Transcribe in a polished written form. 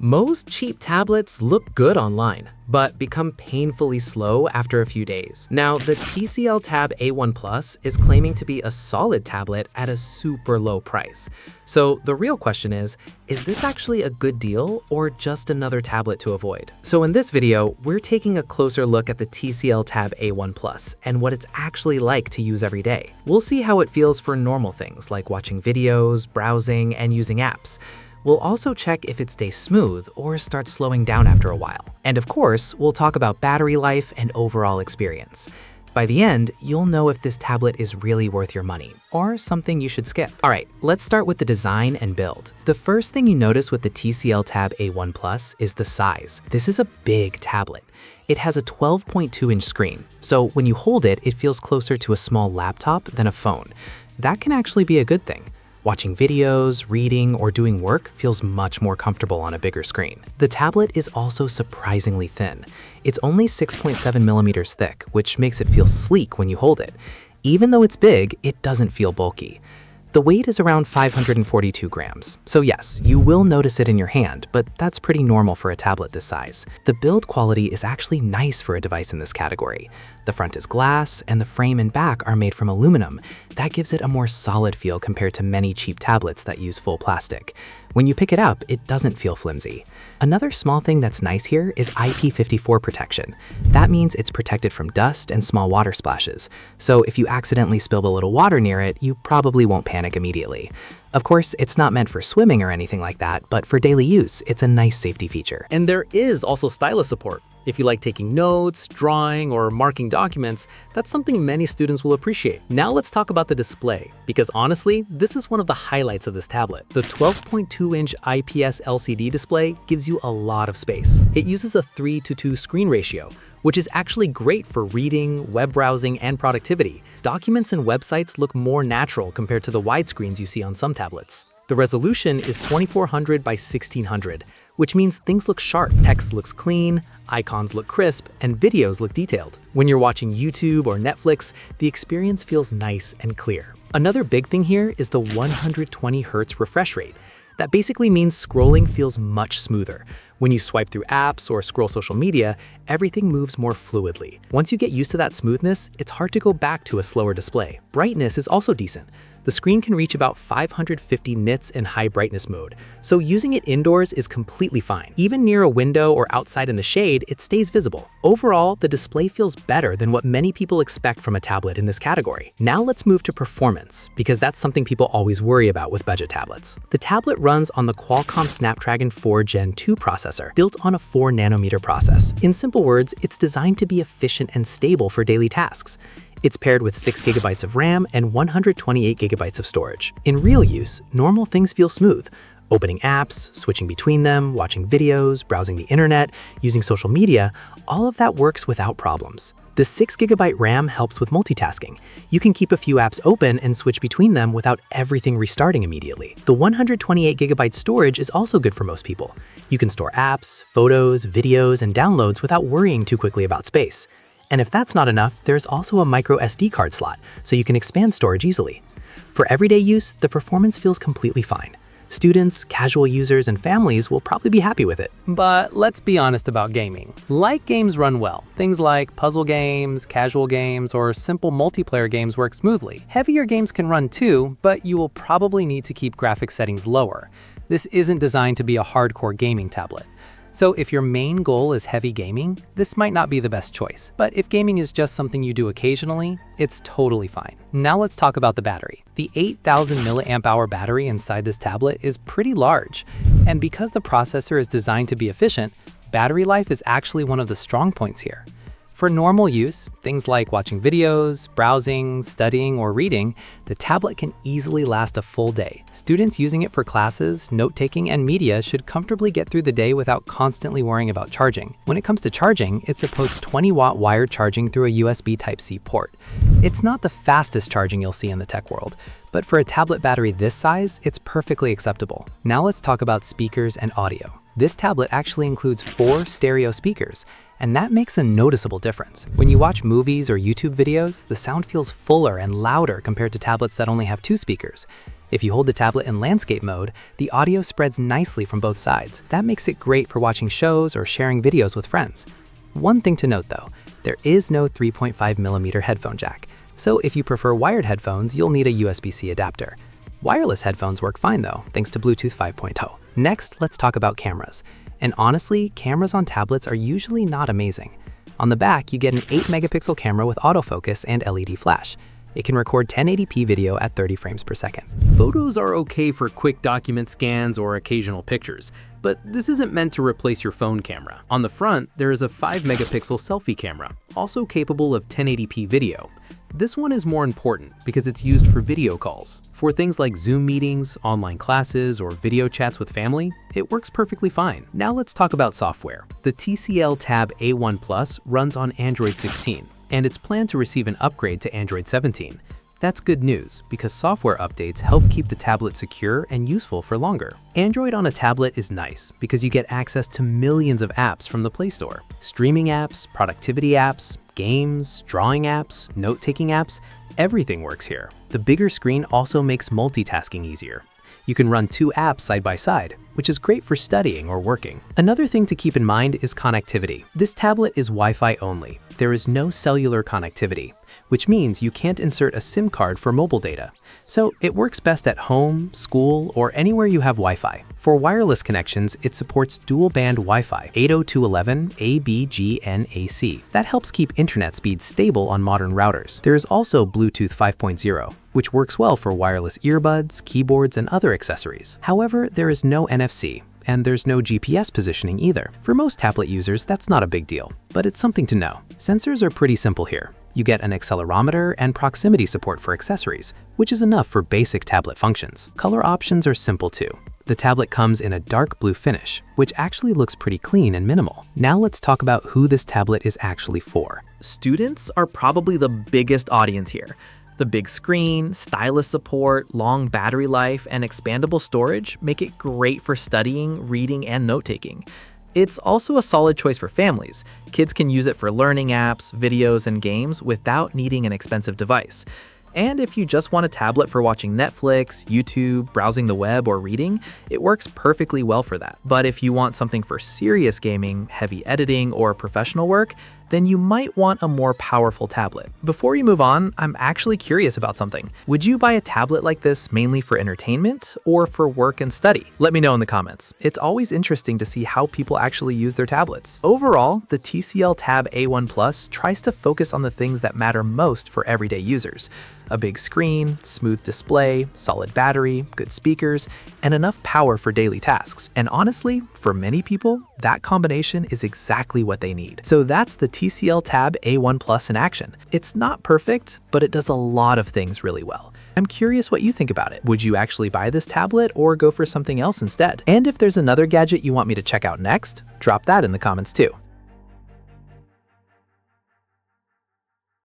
Most cheap tablets look good online, but become painfully slow after a few days. Now, the TCL Tab A1 Plus is claiming to be a solid tablet at a super low price. So the real question is this actually a good deal or just another tablet to avoid? So in this video, we're taking a closer look at the TCL Tab A1 Plus and what it's actually like to use every day. We'll see how it feels for normal things like watching videos, browsing, and using apps. We'll also check if it stays smooth or starts slowing down after a while. And of course, we'll talk about battery life and overall experience. By the end, you'll know if this tablet is really worth your money or something you should skip. All right, let's start with the design and build. The first thing you notice with the TCL Tab A1 Plus is the size. This is a big tablet. It has a 12.2-inch screen, so when you hold it, it feels closer to a small laptop than a phone. That can actually be a good thing. Watching videos, reading, or doing work feels much more comfortable on a bigger screen. The tablet is also surprisingly thin. It's only 6.7 millimeters thick, which makes it feel sleek when you hold it. Even though it's big, it doesn't feel bulky. The weight is around 542 grams, so yes, you will notice it in your hand, but that's pretty normal for a tablet this size. The build quality is actually nice for a device in this category. The front is glass, and the frame and back are made from aluminum. That gives it a more solid feel compared to many cheap tablets that use full plastic. When you pick it up, it doesn't feel flimsy. Another small thing that's nice here is IP54 protection. That means it's protected from dust and small water splashes. So if you accidentally spill a little water near it, you probably won't panic immediately. Of course, it's not meant for swimming or anything like that, but for daily use, it's a nice safety feature. And there is also stylus support. If you like taking notes, drawing, or marking documents, that's something many students will appreciate. Now let's talk about the display, because honestly, this is one of the highlights of this tablet. The 12.2-inch IPS LCD display gives you a lot of space. It uses a 3:2 screen ratio, which is actually great for reading, web browsing, and productivity. Documents and websites look more natural compared to the widescreens you see on some tablets. The resolution is 2400 by 1600, which means things look sharp, text looks clean, icons look crisp, and videos look detailed. When you're watching YouTube or Netflix, the experience feels nice and clear. Another big thing here is the 120 Hz refresh rate. That basically means scrolling feels much smoother. When you swipe through apps or scroll social media, everything moves more fluidly. Once you get used to that smoothness, it's hard to go back to a slower display. Brightness is also decent. The screen can reach about 550 nits in high brightness mode, so using it indoors is completely fine. Even near a window or outside in the shade, it stays visible. Overall, the display feels better than what many people expect from a tablet in this category. Now let's move to performance, because that's something people always worry about with budget tablets. The tablet runs on the Qualcomm Snapdragon 4 Gen 2 processor, built on a 4-nanometer process. In simple words, it's designed to be efficient and stable for daily tasks. It's paired with 6 GB of RAM and 128 GB of storage. In real use, normal things feel smooth. Opening apps, switching between them, watching videos, browsing the internet, using social media, all of that works without problems. The 6 GB RAM helps with multitasking. You can keep a few apps open and switch between them without everything restarting immediately. The 128 GB storage is also good for most people. You can store apps, photos, videos, and downloads without worrying too quickly about space. And if that's not enough, there's also a micro SD card slot, so you can expand storage easily. For everyday use, the performance feels completely fine. Students, casual users, and families will probably be happy with it. But let's be honest about gaming. Light games run well. Things like puzzle games, casual games, or simple multiplayer games work smoothly. Heavier games can run too, but you will probably need to keep graphics settings lower. This isn't designed to be a hardcore gaming tablet. So if your main goal is heavy gaming, this might not be the best choice. But if gaming is just something you do occasionally, it's totally fine. Now let's talk about the battery. The 8,000 mAh battery inside this tablet is pretty large. And because the processor is designed to be efficient, battery life is actually one of the strong points here. For normal use, things like watching videos, browsing, studying, or reading, the tablet can easily last a full day. Students using it for classes, note-taking, and media should comfortably get through the day without constantly worrying about charging. When it comes to charging, it supports 20-watt wired charging through a USB Type-C port. It's not the fastest charging you'll see in the tech world, but for a tablet battery this size, it's perfectly acceptable. Now let's talk about speakers and audio. This tablet actually includes 4 stereo speakers, and that makes a noticeable difference. When you watch movies or YouTube videos, the sound feels fuller and louder compared to tablets that only have 2 speakers. If you hold the tablet in landscape mode, the audio spreads nicely from both sides. That makes it great for watching shows or sharing videos with friends. One thing to note though, there is no 3.5mm headphone jack, so if you prefer wired headphones, you'll need a USB-C adapter. Wireless headphones work fine though, thanks to Bluetooth 5.0. Next, let's talk about cameras. And honestly, cameras on tablets are usually not amazing. On the back, you get an 8-megapixel camera with autofocus and LED flash. It can record 1080p video at 30 frames per second. Photos are okay for quick document scans or occasional pictures, but this isn't meant to replace your phone camera. On the front, there is a 5-megapixel selfie camera, also capable of 1080p video. This one is more important because it's used for video calls. For things like Zoom meetings, online classes, or video chats with family, it works perfectly fine. Now let's talk about software. The TCL Tab A1 Plus runs on Android 16, and it's planned to receive an upgrade to Android 17. That's good news because software updates help keep the tablet secure and useful for longer. Android on a tablet is nice because you get access to millions of apps from the Play Store. Streaming apps, productivity apps, games, drawing apps, note-taking apps, everything works here. The bigger screen also makes multitasking easier. You can run 2 apps side by side, which is great for studying or working. Another thing to keep in mind is connectivity. This tablet is Wi-Fi only. There is no cellular connectivity, which means you can't insert a SIM card for mobile data. So it works best at home, school, or anywhere you have Wi-Fi. For wireless connections, it supports dual-band Wi-Fi 802.11 That helps keep internet speed stable on modern routers. There is also Bluetooth 5.0, which works well for wireless earbuds, keyboards, and other accessories. However, there is no NFC, and there's no GPS positioning either. For most tablet users, that's not a big deal, but it's something to know. Sensors are pretty simple here. You get an accelerometer and proximity support for accessories, which is enough for basic tablet functions. Color options are simple too. The tablet comes in a dark blue finish, which actually looks pretty clean and minimal. Now let's talk about who this tablet is actually for. Students are probably the biggest audience here. The big screen, stylus support, long battery life, and expandable storage make it great for studying, reading, and note-taking. It's also a solid choice for families. Kids can use it for learning apps, videos, and games without needing an expensive device. And if you just want a tablet for watching Netflix, YouTube, browsing the web, or reading, it works perfectly well for that. But if you want something for serious gaming, heavy editing, or professional work, then you might want a more powerful tablet. Before you move on, I'm actually curious about something. Would you buy a tablet like this mainly for entertainment or for work and study? Let me know in the comments. It's always interesting to see how people actually use their tablets. Overall, the TCL Tab A1 Plus tries to focus on the things that matter most for everyday users. A big screen, smooth display, solid battery, good speakers, and enough power for daily tasks. And honestly, for many people, that combination is exactly what they need. So that's the TCL Tab A1 Plus in action. It's not perfect, but it does a lot of things really well. I'm curious what you think about it. Would you actually buy this tablet or go for something else instead? And if there's another gadget you want me to check out next, drop that in the comments too.